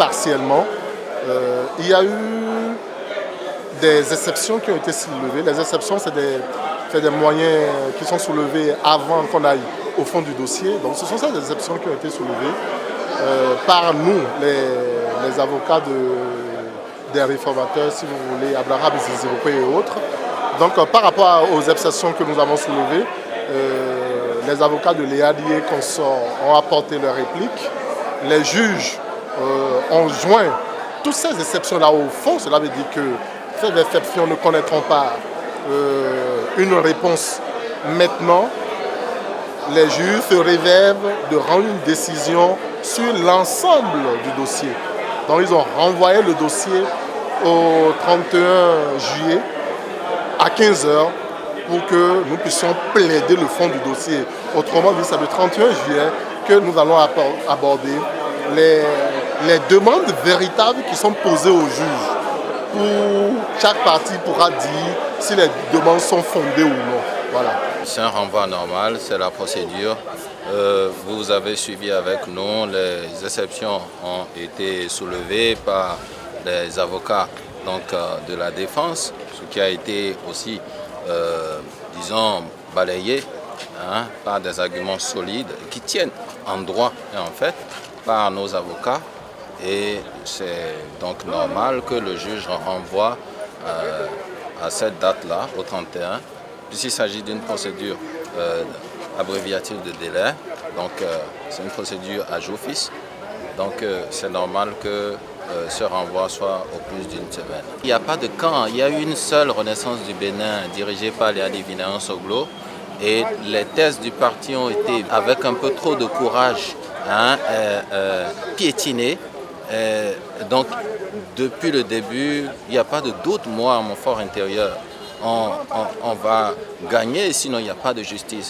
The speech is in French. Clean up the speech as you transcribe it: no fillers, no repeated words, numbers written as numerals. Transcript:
partiellement. Il y a eu des exceptions qui ont été soulevées. Les exceptions, c'est des moyens qui sont soulevés avant qu'on aille au fond du dossier. Donc ce sont ces exceptions qui ont été soulevées par nous, les avocats des réformateurs, si vous voulez, Abraham Zizirokwe et autres. Donc par rapport aux exceptions que nous avons soulevées, les avocats de l'EADIE consorts ont apporté leurs répliques. Les juges ont joint toutes ces exceptions-là au fond. Cela veut dire que ces exceptions ne connaîtront pas une réponse maintenant. Les juges se réservent de rendre une décision sur l'ensemble du dossier. Donc ils ont renvoyé le dossier au 31 juillet à 15 h pour que nous puissions plaider le fond du dossier. Autrement dit, c'est le 31 juillet que nous allons aborder les demandes véritables qui sont posées aux juges. Où chaque partie pourra dire si les demandes sont fondées ou non. Voilà. C'est un renvoi normal, c'est la procédure. Vous avez suivi avec nous, les exceptions ont été soulevées par les avocats de la défense, ce qui a été aussi, disons, balayé par des arguments solides qui tiennent en droit et en fait par nos avocats. Et c'est donc normal que le juge renvoie à cette date-là, au 31, puisqu'il s'agit d'une procédure abréviative de délai. Donc c'est une procédure à j'office. Donc c'est normal que ce renvoi soit au plus d'une semaine. Il n'y a pas de camp, il y a eu une seule Renaissance du Bénin dirigée par Léadi Vinayon Soglo. Et les thèses du parti ont été, avec un peu trop de courage, piétinées. Donc, depuis le début, il n'y a pas de doute, moi, à mon fort intérieur, on va gagner, sinon il n'y a pas de justice.